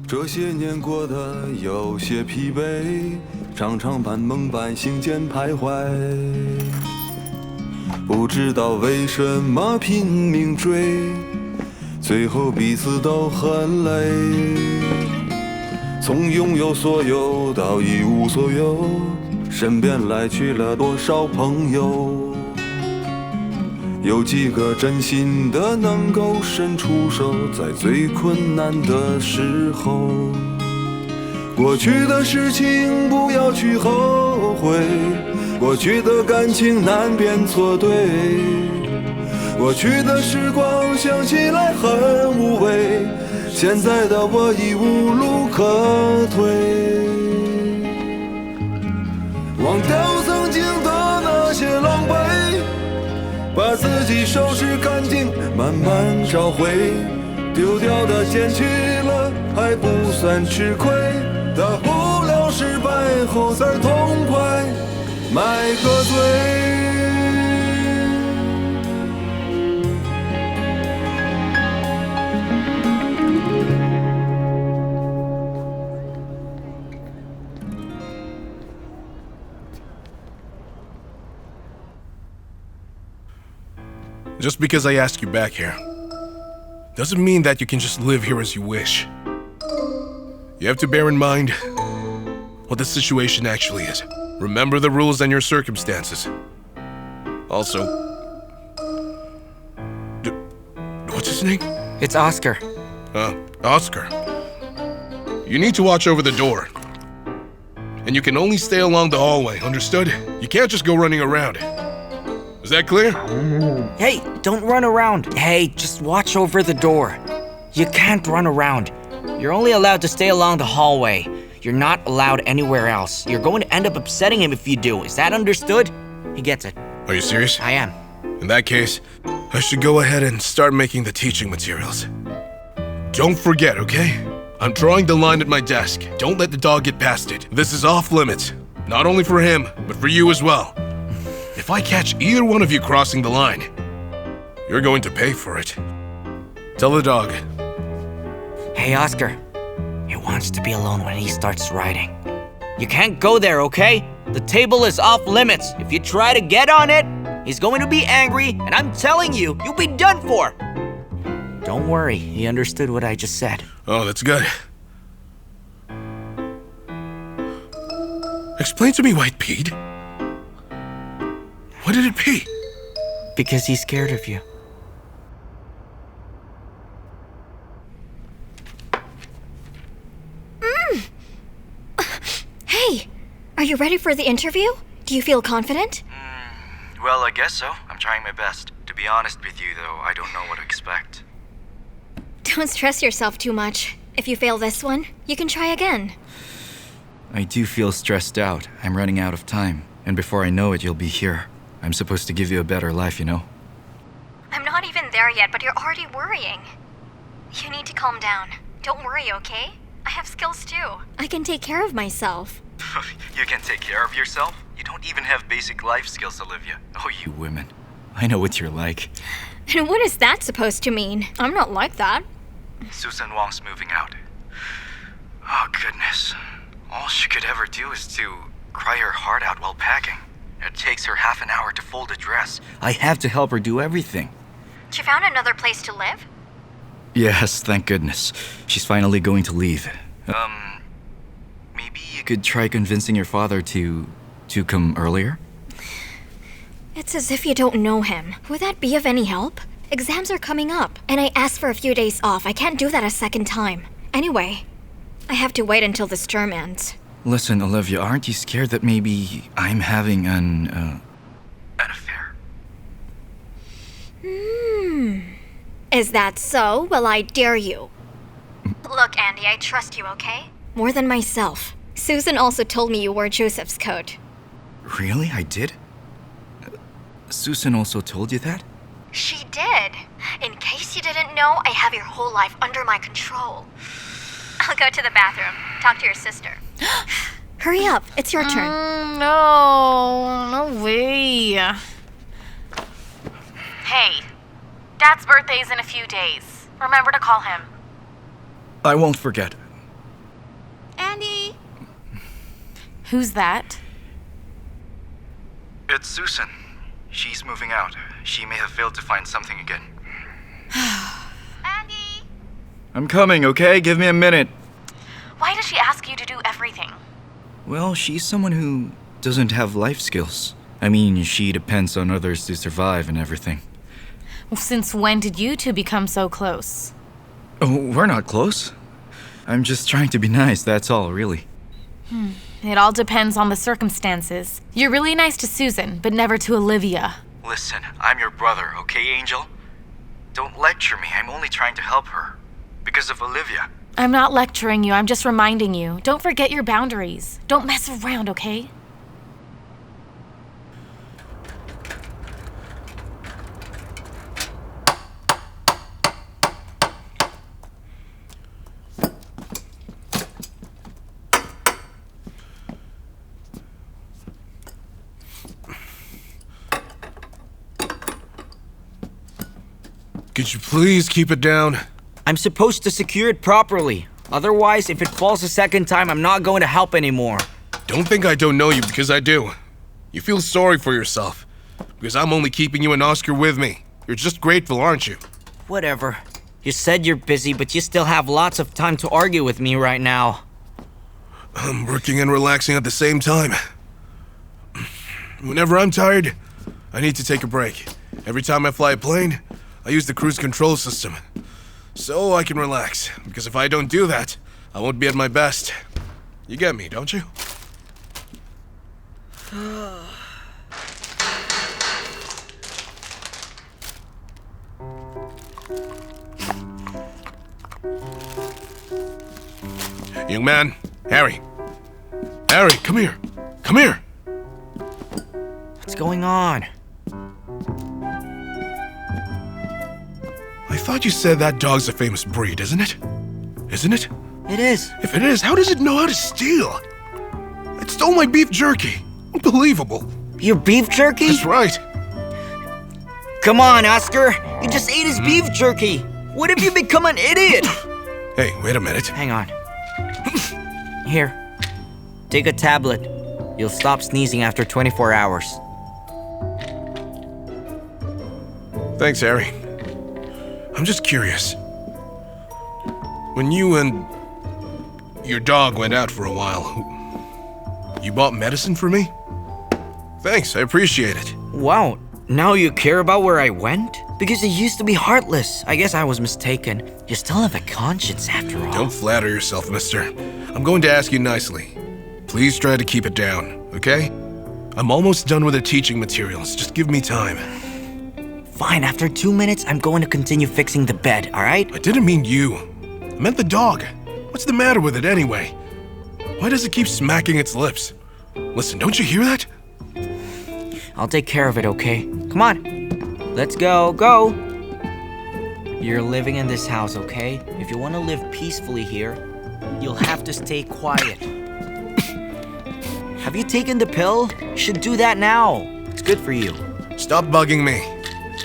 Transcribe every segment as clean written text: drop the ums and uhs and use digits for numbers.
这些年过得有些疲惫，常常半梦半醒间徘徊，不知道为什么拼命追，最后彼此都很累。从拥有所有到一无所有，身边来去了多少朋友？有几个真心的能够伸出手，在最困难的时候。过去的事情不要去后悔，过去的感情难辨错对，过去的时光想起来很无味，现在的我已无路可退。忘掉曾经的那些狼狈，把自己收拾干净，慢慢找回丢掉的捡起了，还不算吃亏，大不了失败后再痛快买个醉。Just because I ask you back here doesn't mean that you can just live here as you wish. You have to bear in mind what the situation actually is. Remember the rules and your circumstances. Also, what's his name? It's Oscar. Oscar. You need to watch over the door. And you can only stay along the hallway, understood? You can't just go running around. Is that clear? Hey, don't run around. Hey, just watch over the door. You can't run around. You're only allowed to stay along the hallway. You're not allowed anywhere else. You're going to end up upsetting him if you do. Is that understood? He gets it. Are you serious? I am. In that case, I should go ahead and start making the teaching materials. Don't forget, okay? I'm drawing the line at my desk. Don't let the dog get past it. This is off limits. Not only for him, but for you as well. If I catch either one of you crossing the line, you're going to pay for it. Tell the dog. Hey, Oscar. He wants to be alone when he starts riding. You can't go there, okay? The table is off limits. If you try to get on it, he's going to be angry, and I'm telling you, you'll be done for. Don't worry, he understood what I just said. Oh, that's good. Explain to me why it peed. Why did it pee? Because he's scared of you. Hey, are you ready for the interview? Do you feel confident? Well, I guess so. I'm trying my best. To be honest with you, though, I don't know what to expect. Don't stress yourself too much. If you fail this one, you can try again. I do feel stressed out. I'm running out of time. And before I know it, you'll be here. I'm supposed to give you a better life, you know? I'm not even there yet, but you're already worrying. You need to calm down. Don't worry, okay? I have skills too. I can take care of myself. You can take care of yourself? You don't even have basic life skills, Olivia. Oh, You women. I know what you're like. And what is that supposed to mean? I'm not like that. Susan Wong's moving out. Oh, goodness. All she could ever do is to cry her heart out while packing. It takes her half an hour to fold a dress. I have to help her do everything. She found another place to live? Yes, thank goodness. She's finally going to leave. Maybe you Could try convincing your father to come earlier? It's as if you don't know him. Would that be of any help? Exams are coming up, and I asked for a few days off. I can't do that a second time. Anyway, I have to wait until this term ends. Listen, Olivia, aren't you scared that maybe I'm having an affair. Is that so? Well, I dare you. Look, Andy, I trust you, okay? More than myself. Susan also told me you wore Joseph's coat. Really? I did? Susan also told you that? She did. In case you didn't know, I have your whole life under my control. I'll go to the bathroom. Talk to your sister. Hurry up. It's your turn. No way. Hey, Dad's birthday's in a few days. Remember to call him. I won't forget. Who's that? It's Susan. She's moving out. She may have failed to find something again. Andy! I'm coming, okay? Give me a minute. Why does she ask you to do everything? Well, she's someone who doesn't have life skills. I mean, she depends on others to survive and everything. Well, since when did you two become so close? Oh, we're not close. I'm just trying to be nice, that's all, really. It all depends on the circumstances. You're really nice to Susan, but never to Olivia. Listen, I'm your brother, okay, Angel? Don't lecture me. I'm only trying to help her. Because of Olivia. I'm not lecturing you, I'm just reminding you. Don't forget your boundaries. Don't mess around, okay? Could you please keep it down? I'm supposed to secure it properly. Otherwise, if it falls a second time, I'm not going to help anymore. Don't think I don't know you, because I do. You feel sorry for yourself. Because I'm only keeping you and Oscar with me. You're just grateful, aren't you? Whatever. You said you're busy, but you still have lots of time to argue with me right now. I'm working and relaxing at the same time. Whenever I'm tired, I need to take a break. Every time I fly a plane, I use the cruise control system. So I can relax. Because if I don't do that, I won't be at my best. You get me, don't you? Young man, Harry. Harry, come here. Come here. What's going on? I thought you said that dog's a famous breed, isn't it? Isn't it? It is. If it is, how does it know how to steal? It stole my beef jerky. Unbelievable. Your beef jerky? That's right. Come on, Oscar. You just ate his beef jerky. What if you become an idiot? Hey, wait a minute. Hang on. Here. Take a tablet. You'll stop sneezing after 24 hours. Thanks, Harry. I'm just curious. When you and your dog went out for a while, you bought medicine for me? Thanks, I appreciate it. Wow, now you care about where I went? Because you used to be heartless. I guess I was mistaken. You still have a conscience after all. Don't flatter yourself, mister. I'm going to ask you nicely. Please try to keep it down, okay? I'm almost done with the teaching materials. Just give me time. Fine, after 2 minutes, I'm going to continue fixing the bed, alright? I didn't mean you. I meant the dog. What's the matter with it anyway? Why does it keep smacking its lips? Listen, don't you hear that? I'll take care of it, okay? Come on. Let's go. You're living in this house, okay? If you want to live peacefully here, you'll have to stay quiet. Have you taken the pill? You should do that now. It's good for you. Stop bugging me.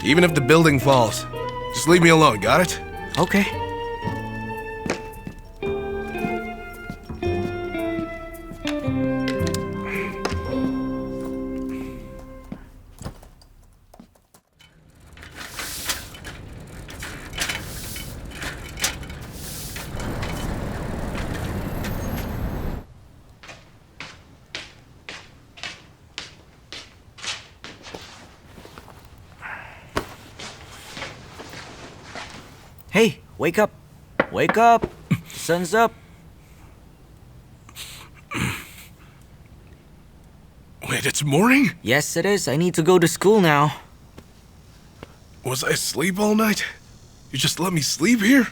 Even if the building falls. Just leave me alone, got it? Okay. Hey, wake up. Wake up. Sun's up. Wait, it's morning? Yes, it is. I need to go to school now. Was I asleep all night? You just let me sleep here?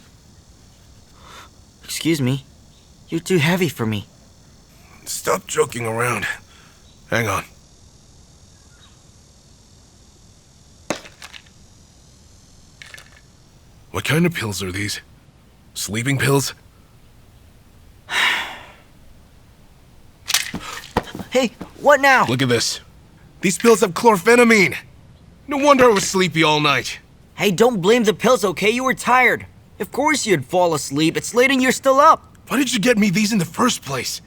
Excuse me. You're too heavy for me. Stop joking around. Hang on. What kind of pills are these? Sleeping pills? Hey, what now? Look at this. These pills have chlorphenamine. No wonder I was sleepy all night. Hey, don't blame the pills, okay? You were tired. Of course you'd fall asleep. It's late and you're still up. Why did you get me these in the first place?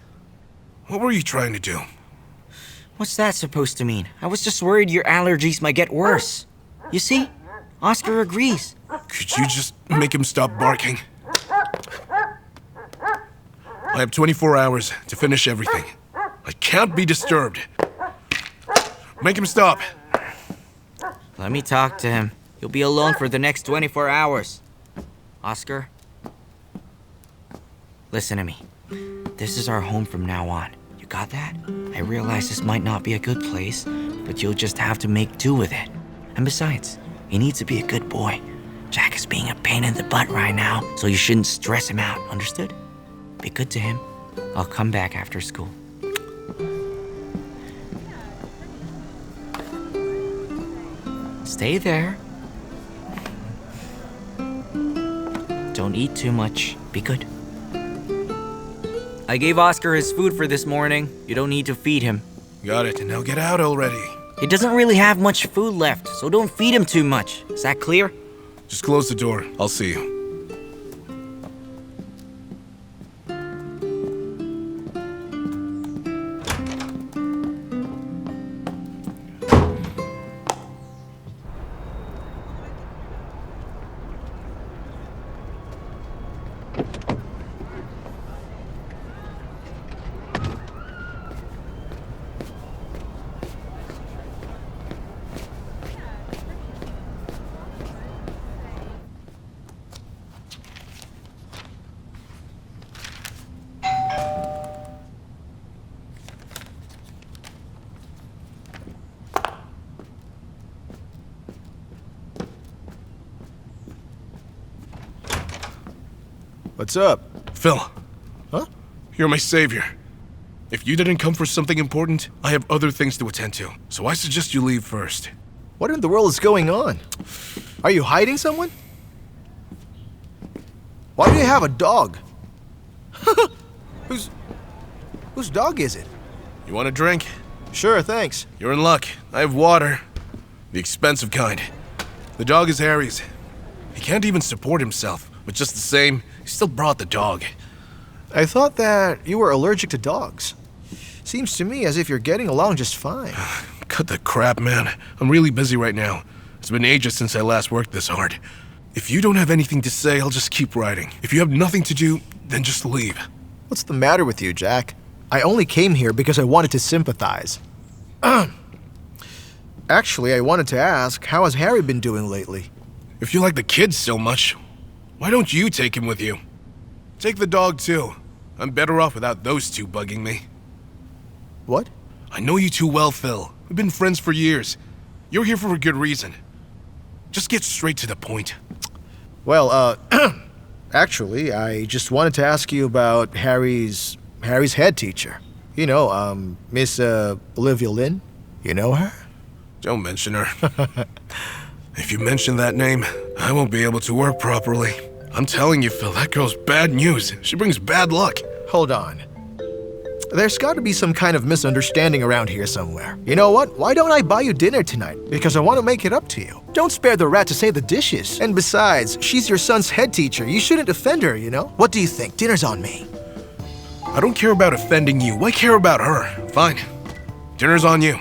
What were you trying to do? What's that supposed to mean? I was just worried your allergies might get worse. You see? Oscar agrees. Could you just make him stop barking? I have 24 hours to finish everything. I can't be disturbed. Make him stop. Let me talk to him. You'll be alone for the next 24 hours. Oscar? Listen to me. This is our home from now on. You got that? I realize this might not be a good place, but you'll just have to make do with it. And besides, he needs to be a good boy. Jack is being a pain in the butt right now, so you shouldn't stress him out, understood? Be good to him. I'll come back after school. Stay there. Don't eat too much. Be good. I gave Oscar his food for this morning. You don't need to feed him. Got it. Now get out already. He doesn't really have much food left, so don't feed him too much. Is that clear? Just close the door. I'll see you. What's up? Phil. Huh? You're my savior. If you didn't come for something important, I have other things to attend to. So I suggest you leave first. What in the world is going on? Are you hiding someone? Why do you have a dog? Whose dog is it? You want a drink? Sure, thanks. You're in luck. I have water. The expensive kind. The dog is Harry's. He can't even support himself, but just the same, he still brought the dog. I thought that you were allergic to dogs. Seems to me as if you're getting along just fine. Cut the crap, man. I'm really busy right now. It's been ages since I last worked this hard. If you don't have anything to say, I'll just keep writing. If you have nothing to do, then just leave. What's the matter with you, Jack? I only came here because I wanted to sympathize. Actually, I wanted to ask, how has Harry been doing lately? If you like the kids so much, why don't you take him with you? Take the dog, too. I'm better off without those two bugging me. What? I know you too well, Phil. We've been friends for years. You're here for a good reason. Just get straight to the point. Well, actually, I just wanted to ask you about Harry's head teacher. You know, Miss Olivia Lynn. You know her? Don't mention her. If you mention that name, I won't be able to work properly. I'm telling you, Phil, that girl's bad news. She brings bad luck. Hold on. There's got to be some kind of misunderstanding around here somewhere. You know what? Why don't I buy you dinner tonight? Because I want to make it up to you. Don't spare the rat to save the dishes. And besides, she's your son's head teacher. You shouldn't offend her, you know? What do you think? Dinner's on me. I don't care about offending you. I care about her. Fine. Dinner's on you.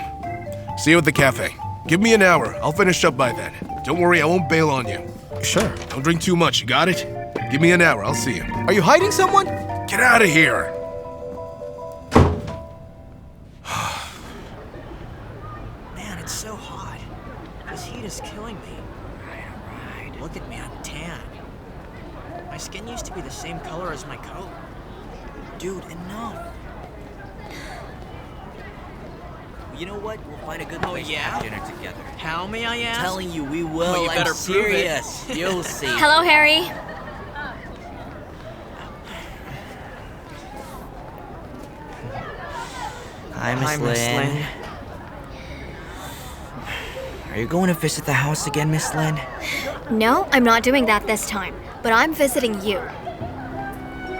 See you at the cafe. Give me an hour. I'll finish up by then. Don't worry, I won't bail on you. Sure. Don't drink too much, you got it? Give me an hour, I'll see you. Are you hiding someone? Get out of here! Man, it's so hot. This heat is killing me. Right. Look at me, I'm tan. My skin used to be the same color as my coat. Dude, enough. You know what? We'll find a good place to have dinner together. How may I ask? Telling you, we will. Well, you better I'm prove it. serious. You'll see. Hello, Harry. Hi, Miss Hi, Miss Lynn. Lynn. Are you going to visit the house again, Miss Lynn? No, I'm not doing that this time. But I'm visiting you.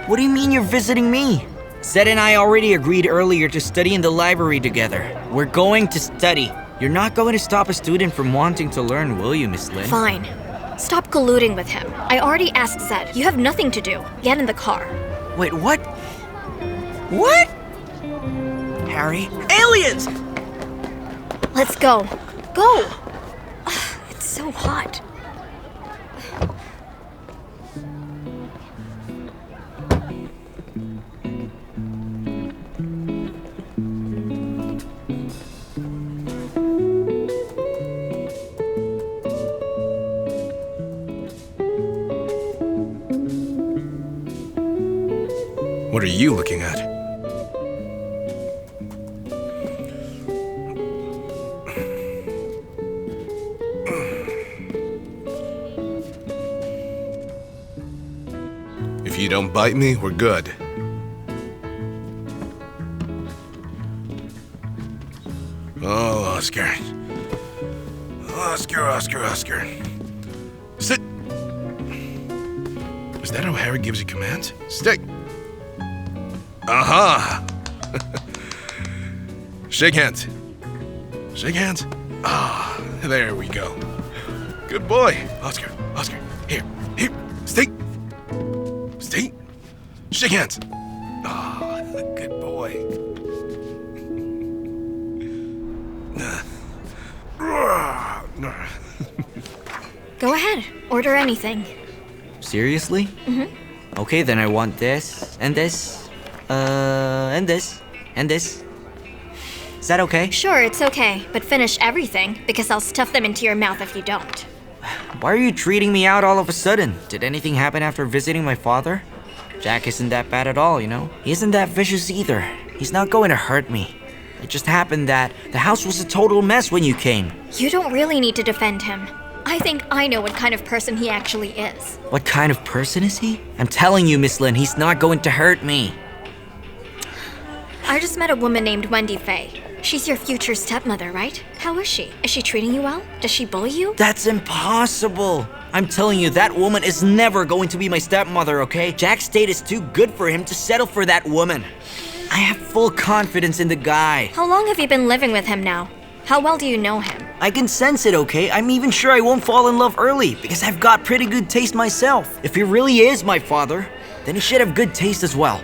What do you mean you're visiting me? Zed and I already agreed earlier to study in the library together. We're going to study. You're not going to stop a student from wanting to learn, will you, Miss Lynn? Fine. Stop colluding with him. I already asked Zed. You have nothing to do. Get in the car. Wait, what? What? Harry? Aliens! Let's go. Go! It's so hot. What are you looking at? If you don't bite me, we're good. Oh, Oscar. Oscar. Sit! Is that how Harry gives you commands? Stay! Aha! Shake hands. Shake hands. Ah, there we go. Good boy. Oscar. Here. Stay. Shake hands. Ah, good boy. Go ahead. Order anything. Seriously? Okay, then I want this, and this, and this, and this. Is that okay? Sure, it's okay, but finish everything, because I'll stuff them into your mouth if you don't. Why are you treating me out all of a sudden? Did anything happen after visiting my father? Jack isn't that bad at all, you know? He isn't that vicious either. He's not going to hurt me. It just happened that the house was a total mess when you came. You don't really need to defend him. I think I know what kind of person he actually is. What kind of person is he? I'm telling you, Miss Lin, he's not going to hurt me. I just met a woman named Wendy Fay. She's your future stepmother, right? How is she? Is she treating you well? Does she bully you? That's impossible. I'm telling you, that woman is never going to be my stepmother, okay? Jack's state is too good for him to settle for that woman. I have full confidence in the guy. How long have you been living with him now? How well do you know him? I can sense it, okay? I'm even sure I won't fall in love early because I've got pretty good taste myself. If he really is my father, then he should have good taste as well.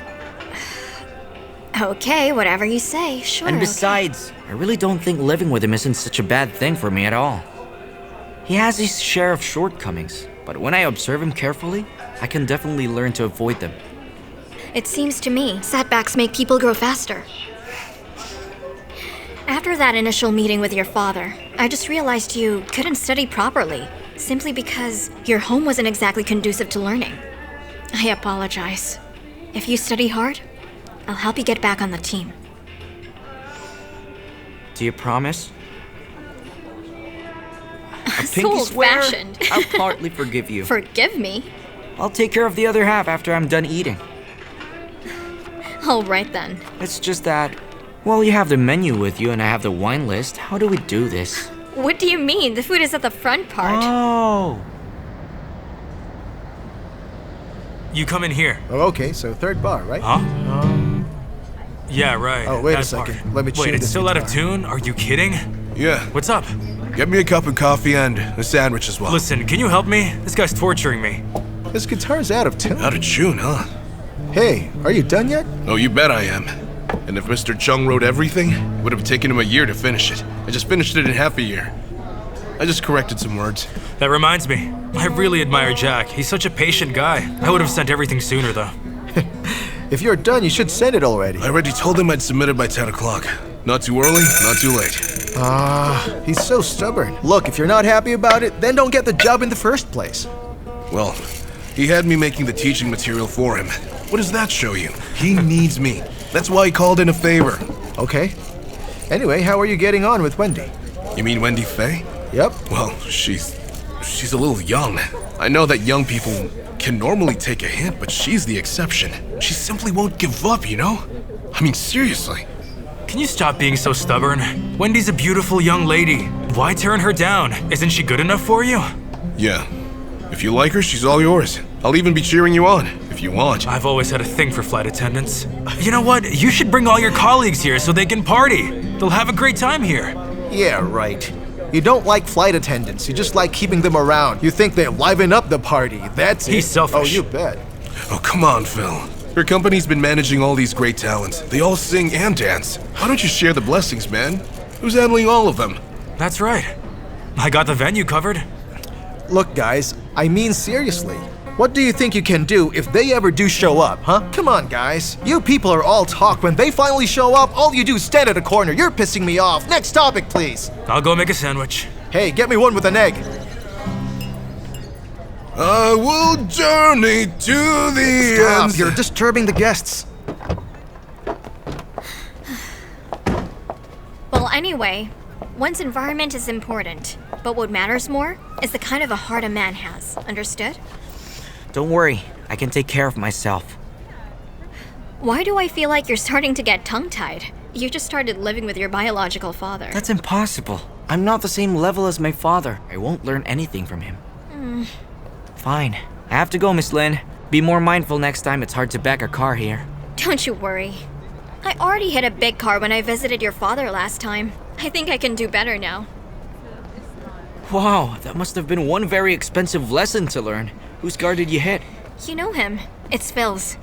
Okay, whatever you say, sure. And besides, I really don't think living with him isn't such a bad thing for me at all. He has his share of shortcomings, but when I observe him carefully, I can definitely learn to avoid them. It seems to me setbacks make people grow faster. After that initial meeting with your father, I just realized you couldn't study properly, simply because your home wasn't exactly conducive to learning. I apologize. If you study hard, I'll help you get back on the team. Do you promise? A So pinky swear? old-fashioned. I'll partly forgive you. Forgive me? I'll take care of the other half after I'm done eating. All right then. It's just that, well, you have the menu with you and I have the wine list. How do we do this? What do you mean? The food is at the front part. Oh. You come in here. Oh, okay, so third bar, right? Huh? Yeah, right. Oh, wait a that second. part. Let me tune Wait, it's this still out of guitar. tune? Are you kidding? Yeah. What's up? Get me a cup of coffee and a sandwich as well. Listen, can you help me? This guy's torturing me. His guitar's out of tune. Out of tune, huh? Hey, are you done yet? Oh, you bet I am. And if Mr. Chung wrote everything, it would have taken him a year to finish it. I just finished it in half a year. I just corrected some words. That reminds me. I really admire Jack. He's such a patient guy. I would have sent everything sooner, though. If you're done, you should send it already. I already told him I'd submit it by 10 o'clock. Not too early, not too late. He's so stubborn. Look, if you're not happy about it, then don't get the job in the first place. Well, he had me making the teaching material for him. What does that show you? He needs me. That's why he called in a favor. Okay. Anyway, how are you getting on with Wendy? You mean Wendy Fay? Yep. Well, she's a little young. I know that young people can normally take a hint, but she's the exception. She simply won't give up, you know? I mean, seriously. Can you stop being so stubborn? Wendy's a beautiful young lady. Why turn her down? Isn't she good enough for you? Yeah. If you like her, she's all yours. I'll even be cheering you on, if you want. I've always had a thing for flight attendants. You know what? You should bring all your colleagues here so they can party. They'll have a great time here. Yeah, right. You don't like flight attendants, you just like keeping them around. You think they liven up the party, that's it. He's selfish. Oh, you bet. Oh, come on, Phil. Her company's been managing all these great talents. They all sing and dance. Why don't you share the blessings, man? Who's handling all of them? That's right. I got the venue covered. Look, guys, I mean seriously. What do you think you can do if they ever do show up, huh? Come on, guys. You people are all talk. When they finally show up, all you do is stand at a corner. You're pissing me off. Next topic, please. I'll go make a sandwich. Hey, get me one with an egg. I will journey to the Stop, end. you're disturbing the guests. Well, anyway, one's environment is important, but what matters more is the kind of a heart a man has. Understood? Don't worry, I can take care of myself. Why do I feel like you're starting to get tongue-tied? You just started living with your biological father. That's impossible. I'm not the same level as my father. I won't learn anything from him. Fine. I have to go, Miss Lin. Be more mindful next time it's hard to back a car here. Don't you worry. I already hit a big car when I visited your father last time. I think I can do better now. Wow, that must have been one very expensive lesson to learn. Whose car did you hit? You know him. It's Phil's.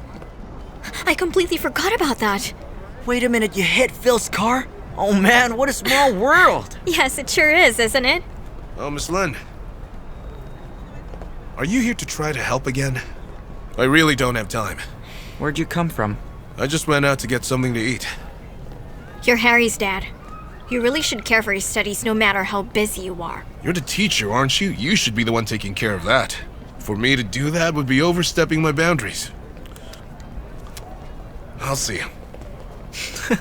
I completely forgot about that. Wait a minute, you hit Phil's car? Oh man, what a small world! Yes, it sure is, isn't it? Oh, Miss Lin. Are you here to try to help again? I really don't have time. Where'd you come from? I just went out to get something to eat. You're Harry's dad. You really should care for his studies no matter how busy you are. You're the teacher, aren't you? You should be the one taking care of that. For me to do that would be overstepping my boundaries. I'll see you.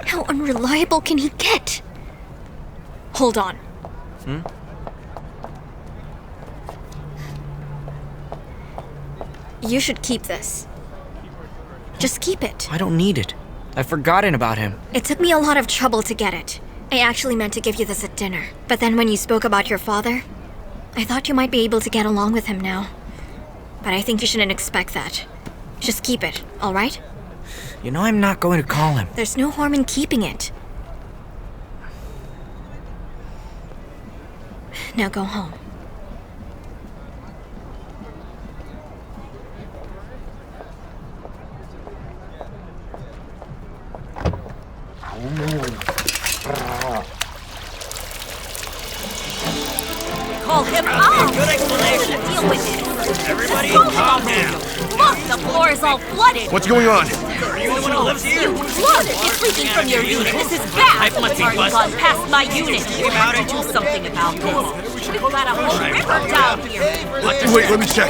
How unreliable can he get? Hold on. You should keep this. Just keep it. I don't need it. I've forgotten about him. It took me a lot of trouble to get it. I actually meant to give you this at dinner. But then when you spoke about your father, I thought you might be able to get along with him now. But I think you shouldn't expect that. Just keep it, all right? You know I'm not going to call him. There's no harm in keeping it. Now go home. Call him out! Good explanation. Deal with it. Everybody calm down. Look, the floor is all flooded. What's going on? Are you the one who lives here? Look, it's leaking from your unit. This is bad. It's already gone past my unit. We have to do something about this. We've got a whole river down here. Wait, let me check.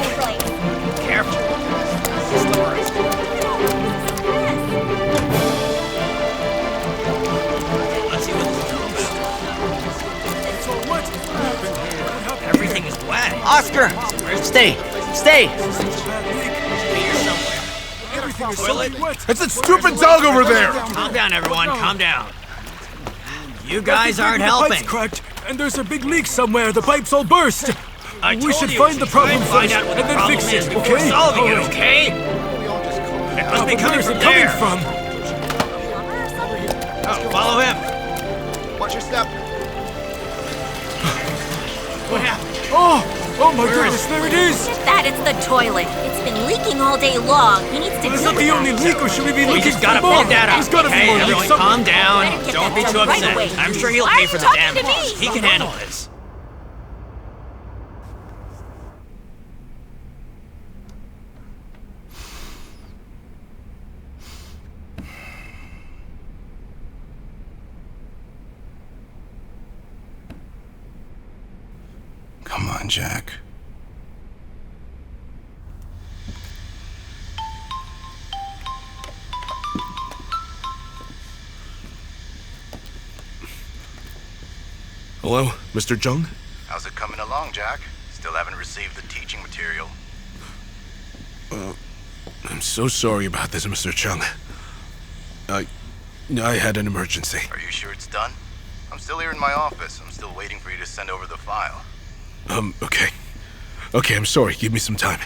Everything is wet. Oscar! Stay! Stay! It's that stupid dog over there! Calm down, everyone. Calm down. You guys aren't helping. The pipe's cracked, and there's a big leak somewhere. The pipes all burst. I We told should you find the problem try and find first, out what the and then problem fix is it, before okay? solving it, Alright. okay? It must be coming Where's from it there. coming from? Oh, follow him. Watch your step. What happened? Oh my goodness, there it is! That it's the toilet. It's been leaking all day long. He needs to Is deal that with the only that. leak, or should we be We looking just for gotta more? pick that up. There's gotta be Okay, more everyone, leaks calm somewhere. down. Better get Don't that be done too right upset. away. I'm sure he'll Why pay are for you the talking damn to me? cost. He can handle this. Come on, Jack. Hello, Mr. Jung? How's it coming along, Jack? Still haven't received the teaching material. I'm so sorry about this, Mr. Chung. I had an emergency. Are you sure it's done? I'm still here in my office. I'm still waiting for you to send over the file. Okay. Okay, I'm sorry. Give me some time.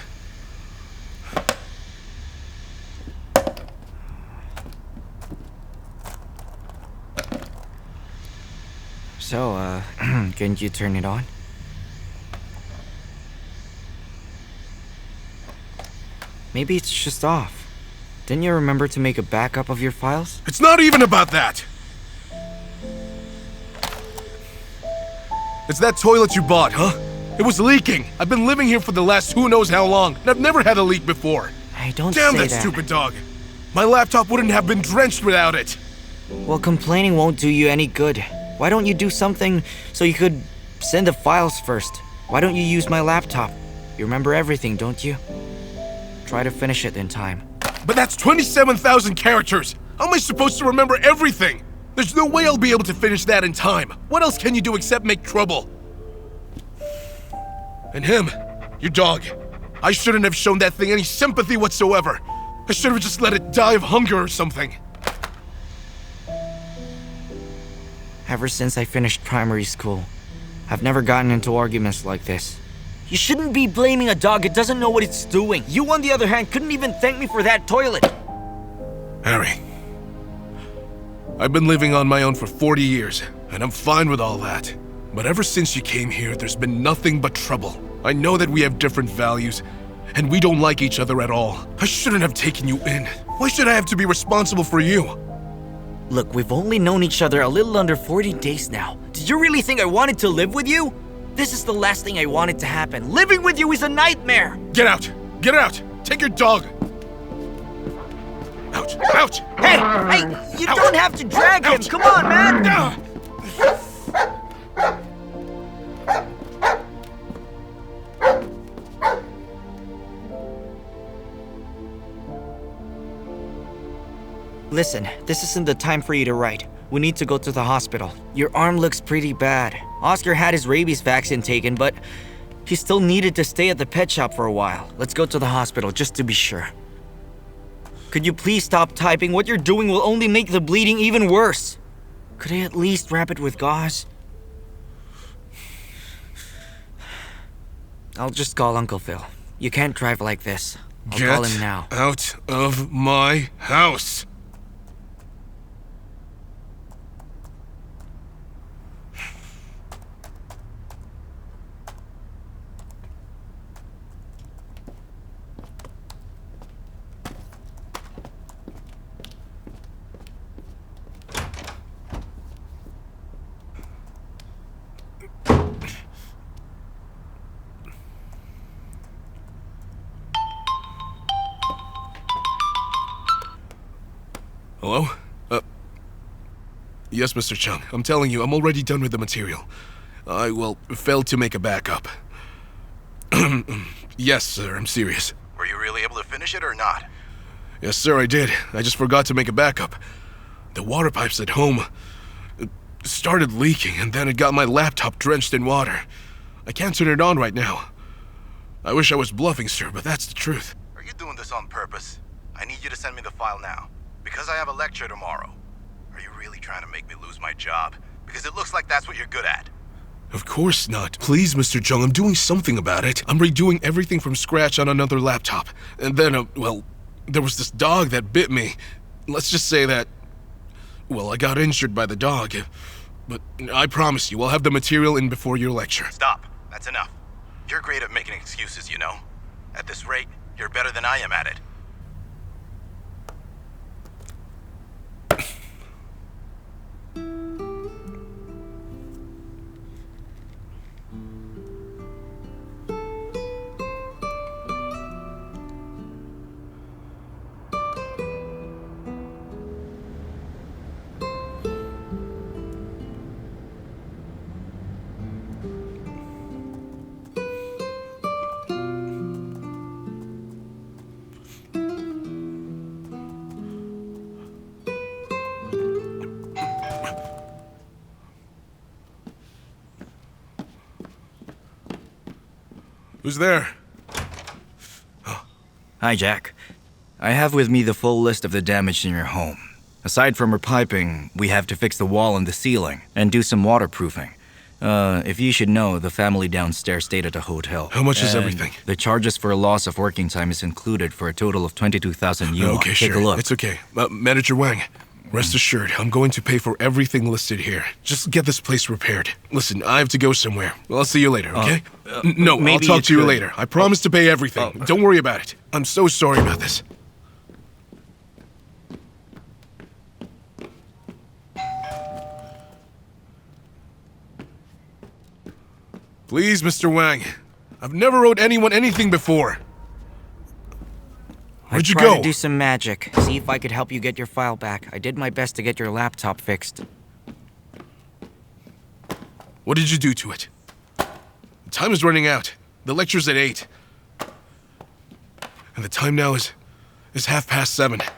So, can you turn it on? Maybe it's just off. Didn't you remember to make a backup of your files? It's not even about that! It's that toilet you bought, huh? It was leaking. I've been living here for the last who knows how long, and I've never had a leak before. Hey, don't Damn say that stupid dog! My laptop wouldn't have been drenched without it. Well, complaining won't do you any good. Why don't you do something so you could send the files first? Why don't you use my laptop? You remember everything, don't you? Try to finish it in time. But that's 27,000 characters! How am I supposed to remember everything? There's no way I'll be able to finish that in time. What else can you do except make trouble? And him, your dog. I shouldn't have shown that thing any sympathy whatsoever. I should have just let it die of hunger or something. Ever since I finished primary school, I've never gotten into arguments like this. You shouldn't be blaming a dog. It doesn't know what it's doing. You, on the other hand, couldn't even thank me for that toilet. Harry, I've been living on my own for 40 years, and I'm fine with all that. But ever since you came here, there's been nothing but trouble. I know that we have different values, and we don't like each other at all. I shouldn't have taken you in. Why should I have to be responsible for you? Look, we've only known each other a little under 40 days now. Did you really think I wanted to live with you? This is the last thing I wanted to happen. Living with you is a nightmare! Get out! Get out! Take your dog! Out! Out! Hey! You don't have to drag him! Come on, man! Listen, this isn't the time for you to write. We need to go to the hospital. Your arm looks pretty bad. Oscar had his rabies vaccine taken, but he still needed to stay at the pet shop for a while. Let's go to the hospital just to be sure. Could you please stop typing? What you're doing will only make the bleeding even worse. Could I at least wrap it with gauze? I'll just call Uncle Phil. You can't drive like this. I'll call him now. Get out of my house! Hello? Yes, Mr. Chung. I'm telling you, I'm already done with the material. I, failed to make a backup. Yes, sir, I'm serious. Were you really able to finish it or not? Yes, sir, I did. I just forgot to make a backup. The water pipes at home started leaking, and then it got my laptop drenched in water. I can't turn it on right now. I wish I was bluffing, sir, but that's the truth. Are you doing this on purpose? I need you to send me the file now. Because I have a lecture tomorrow. Are you really trying to make me lose my job? Because it looks like that's what you're good at. Of course not. Please, Mr. Chung, I'm doing something about it. I'm redoing everything from scratch on another laptop. And then, there was this dog that bit me. Let's just say that, I got injured by the dog. But I promise you, I'll have the material in before your lecture. Stop. That's enough. You're great at making excuses, you know. At this rate, you're better than I am at it. Who's there? Hi, Jack. I have with me the full list of the damage in your home. Aside from repiping, we have to fix the wall and the ceiling, and do some waterproofing. If you should know, the family downstairs stayed at a hotel. How much is everything? The charges for a loss of working time is included for a total of 22,000 yuan. Okay, Take sure. a look. It's okay. Manager Wang, rest assured, I'm going to pay for everything listed here. Just get this place repaired. Listen, I have to go somewhere. Well, I'll see you later, okay? No, I'll talk to you later. I promise to pay everything. Don't worry about it. I'm so sorry about this. Please, Mr. Wang. I've never owed anyone anything before. Where'd you I tried go? to do some magic. See if I could help you get your file back. I did my best to get your laptop fixed. What did you do to it? The time is running out. The lecture's at 8. And the time now is 7:30.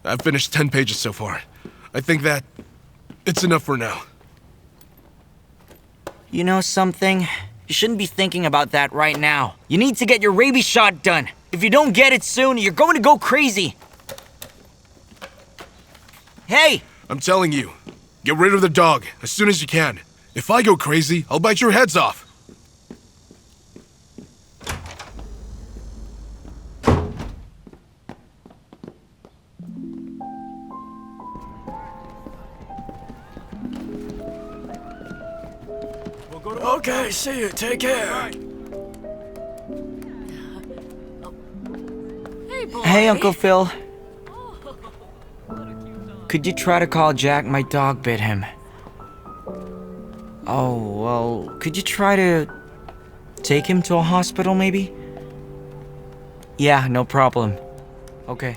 I've finished 10 pages so far. I think that it's enough for now. You know something? You shouldn't be thinking about that right now. You need to get your rabies shot done. If you don't get it soon, you're going to go crazy. Hey! I'm telling you, get rid of the dog as soon as you can. If I go crazy, I'll bite your heads off. Okay, see you. Take care. Hey, Uncle Phil. Could you try to call Jack? My dog bit him. Oh, well, could you try to take him to a hospital, maybe? Yeah, no problem. Okay.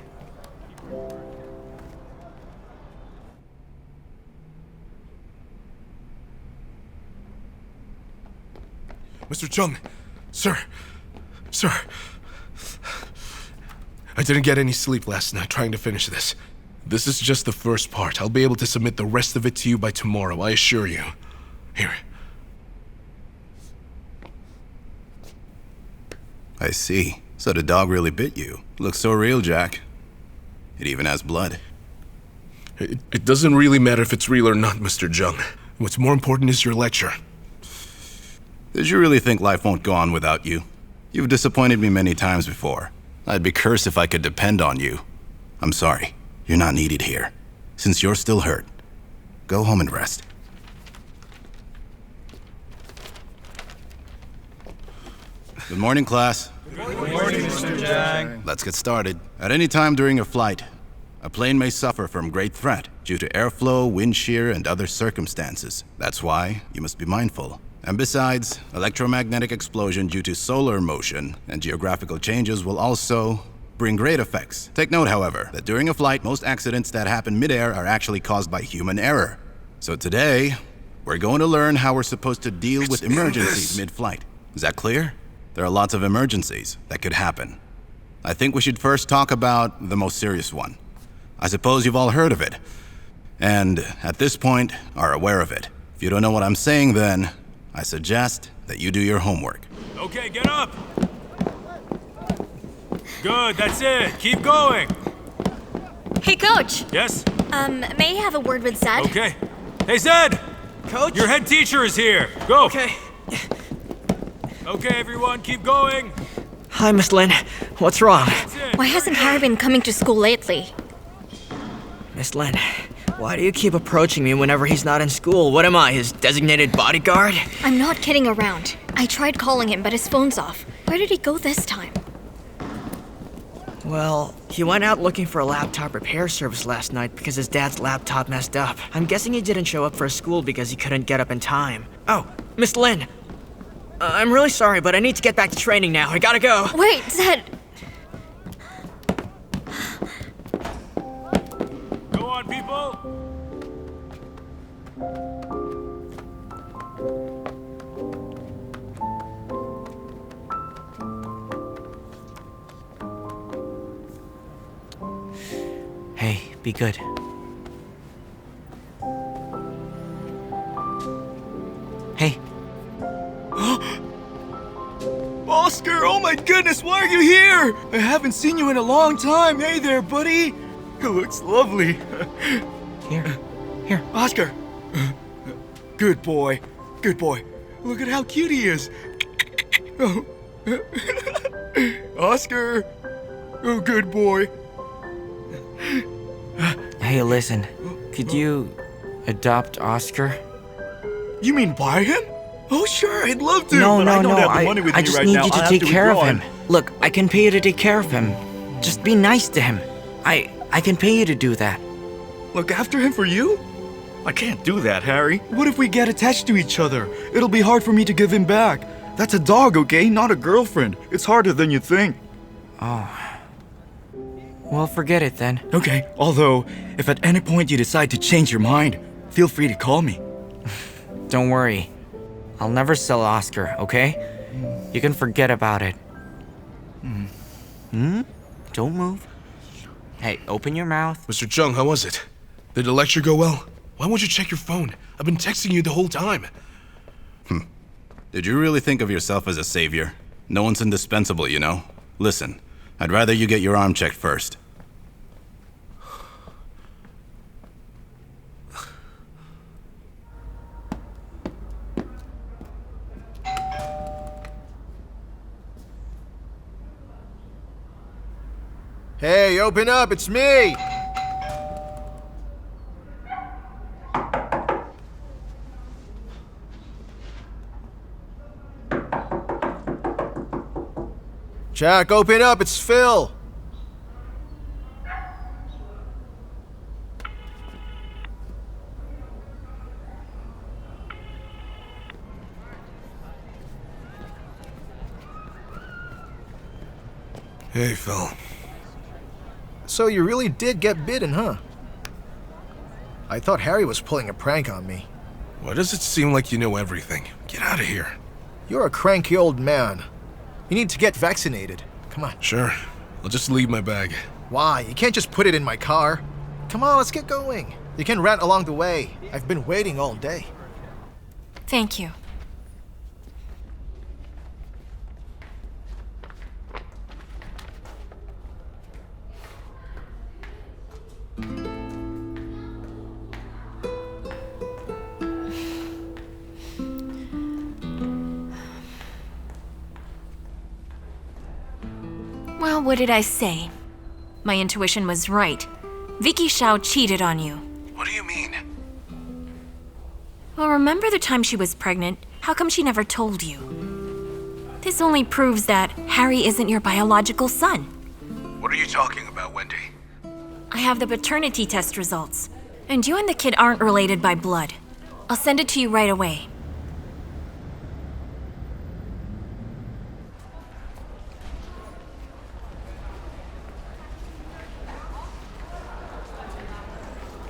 Mr. Chung, sir. I didn't get any sleep last night trying to finish this. This is just the first part. I'll be able to submit the rest of it to you by tomorrow, I assure you. Here. I see. So the dog really bit you. Looks so real, Jack. It even has blood. It doesn't really matter if it's real or not, Mr. Jung. What's more important is your lecture. Did you really think life won't go on without you? You've disappointed me many times before. I'd be cursed if I could depend on you. I'm sorry. You're not needed here. Since you're still hurt, go home and rest. Good morning, class. Good morning, Mr. Jang. Let's get started. At any time during a flight, a plane may suffer from great threat due to airflow, wind shear, and other circumstances. That's why you must be mindful. And besides, electromagnetic explosion due to solar motion and geographical changes will also bring great effects. Take note, however, that during a flight, most accidents that happen midair are actually caused by human error. So today, we're going to learn how we're supposed to deal with emergencies mid-flight. Is that clear? There are lots of emergencies that could happen. I think we should first talk about the most serious one. I suppose you've all heard of it, and at this point are aware of it. If you don't know what I'm saying, then I suggest that you do your homework. Okay, get up! Good, that's it. Keep going. Hey, Coach! Yes? May I have a word with Zed? Okay. Hey, Zed! Coach? Your head teacher is here. Go! Okay. Okay, everyone, keep going. Hi, Miss Lin. What's wrong? Why hasn't Harry been coming to school lately? Miss Lin, why do you keep approaching me whenever he's not in school? What am I, his designated bodyguard? I'm not kidding around. I tried calling him, but his phone's off. Where did he go this time? Well, he went out looking for a laptop repair service last night because his dad's laptop messed up. I'm guessing he didn't show up for school because he couldn't get up in time. Oh, Miss Lin. I'm really sorry, but I need to get back to training now. I gotta go. Wait, Zed! Go on, people. Hey, be good. Hey. Oscar, oh my goodness, why are you here? I haven't seen you in a long time. Hey there, buddy. It looks lovely. Here. Oscar. Good boy. Good boy. Look at how cute he is. Oh. Oscar. Oh, good boy. Hey, listen. Could you adopt Oscar? You mean buy him? Oh, sure, I'd love to. No, but I don't have the I money with me just right need now. you to I'll take have care of withdraw him. Look, I can pay you to take care of him. Just be nice to him. I can pay you to do that. Look after him for you? I can't do that, Harry. What if we get attached to each other? It'll be hard for me to give him back. That's a dog, okay? Not a girlfriend. It's harder than you think. Oh. Well, forget it then. Okay, although, if at any point you decide to change your mind, feel free to call me. Don't worry. I'll never sell Oscar, okay? You can forget about it. Don't move. Hey, open your mouth. Mr. Chung, how was it? Did the lecture go well? Why won't you check your phone? I've been texting you the whole time. Did you really think of yourself as a savior? No one's indispensable, you know? Listen, I'd rather you get your arm checked first. Hey, open up, it's me! Jack, open up, it's Phil! Hey, Phil. So you really did get bitten, huh? I thought Harry was pulling a prank on me. Why does it seem like you know everything? Get out of here. You're a cranky old man. You need to get vaccinated. Come on. Sure. I'll just leave my bag. Why? You can't just put it in my car. Come on, let's get going. You can rant along the way. I've been waiting all day. Thank you. Well, what did I say? My intuition was right. Vicky Xiao cheated on you. What do you mean? Well, remember the time she was pregnant? How come she never told you? This only proves that Harry isn't your biological son. What are you talking about, Wendy? I have the paternity test results. And you and the kid aren't related by blood. I'll send it to you right away.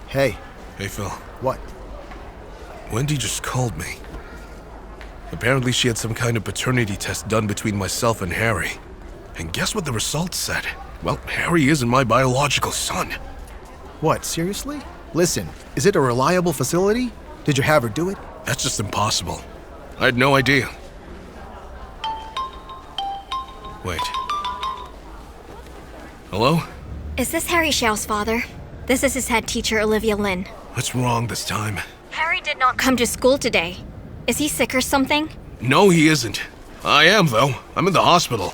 Hey. Hey, Phil. What? Wendy just called me. Apparently she had some kind of paternity test done between myself and Harry. And guess what the results said? Well, Harry isn't my biological son. What, seriously? Listen, is it a reliable facility? Did you have her do it? That's just impossible. I had no idea. Wait. Hello? Is this Harry Xiao's father? This is his head teacher, Olivia Lin. What's wrong this time? Harry did not come to school today. Is he sick or something? No, he isn't. I am, though. I'm in the hospital.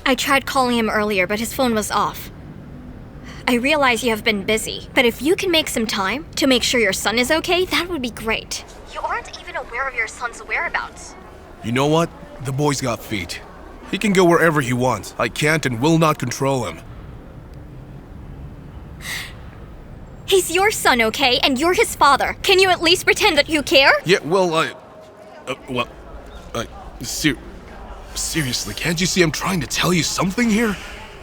I tried calling him earlier, but his phone was off. I realize you have been busy, but if you can make some time to make sure your son is okay, that would be great. You aren't even aware of your son's whereabouts. You know what? The boy's got feet. He can go wherever he wants. I can't and will not control him. He's your son, okay? And you're his father. Can you at least pretend that you care? Yeah, well, seriously, can't you see I'm trying to tell you something here?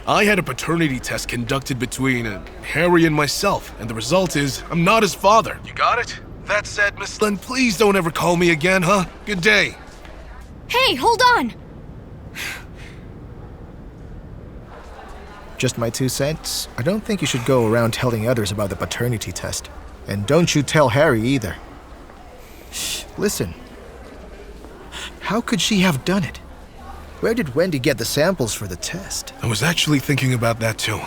I had a paternity test conducted between Harry and myself, and the result is I'm not his father. You got it? That said, Miss Lin, please don't ever call me again, huh? Good day. Hey, hold on! Just my 2 cents. I don't think you should go around telling others about the paternity test. And don't you tell Harry either. Shh, listen. How could she have done it? Where did Wendy get the samples for the test? I was actually thinking about that too.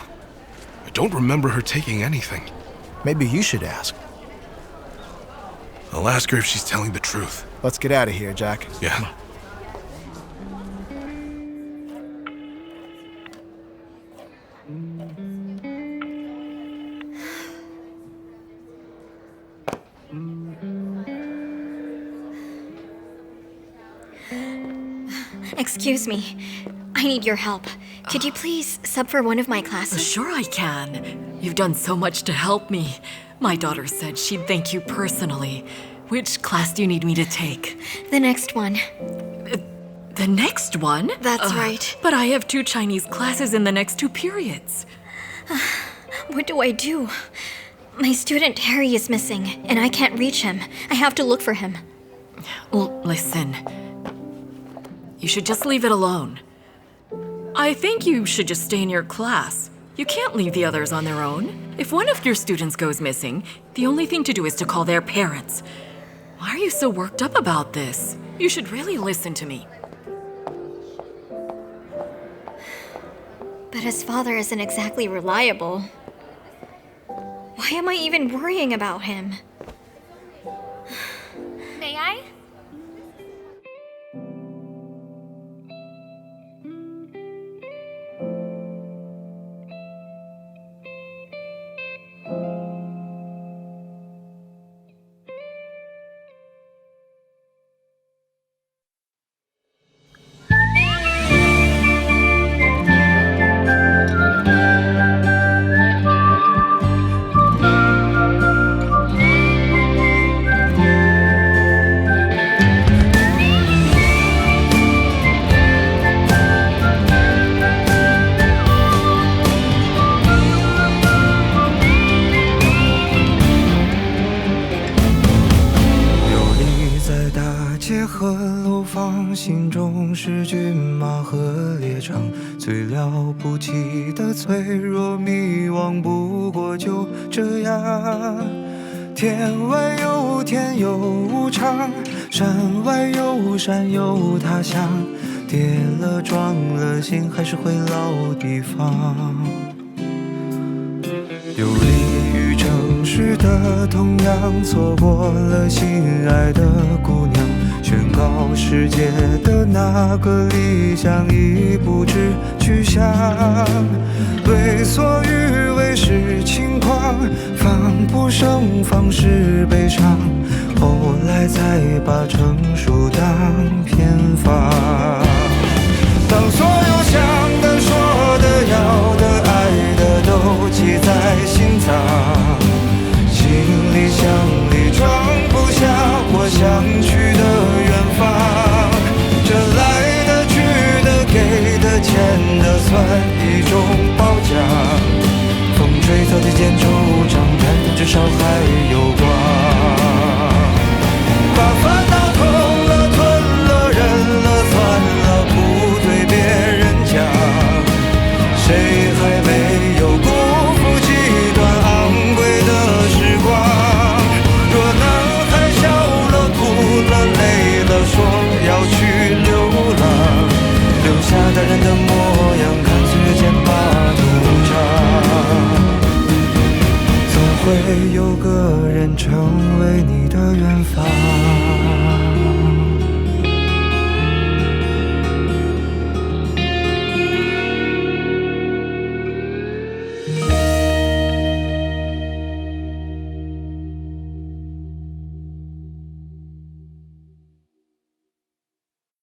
I don't remember her taking anything. Maybe you should ask. I'll ask her if she's telling the truth. Let's get out of here, Jack. Yeah. Excuse me. I need your help. Could you please sub for one of my classes? Sure I can. You've done so much to help me. My daughter said she'd thank you personally. Which class do you need me to take? The next one. The next one? That's right. But I have 2 Chinese classes in the next 2 periods. What do I do? My student Harry is missing, and I can't reach him. I have to look for him. Well, listen. You should just leave it alone. I think you should just stay in your class. You can't leave the others on their own. If one of your students goes missing, the only thing to do is to call their parents. Why are you so worked up about this? You should really listen to me. But his father isn't exactly reliable. Why am I even worrying about him? May I?心中是骏马和猎场，最了不起的脆弱迷惘，不过就这样。天外有天有无常，山外有山有他乡，跌了撞了心还是回老地方。游离于城市的同样，错过了心爱的姑娘，宣告世界的那个理想已不知去向，为所欲为是轻狂，防不胜防是悲伤，后来才把成熟当偏方。当所有想的说的要的爱的都记在心脏，行李箱里装不下我想去的远方，这来的去的给的欠的算一种褒奖，风吹草低见惆怅，但至少还有光，把烦恼空了吞了忍了算了，不对别人讲，谁还没有辜负几段昂贵的时光，若男孩笑了哭了累了说要去流浪，留下大人的模样，看岁月剑拔弩张，总会有个人成为你的远方。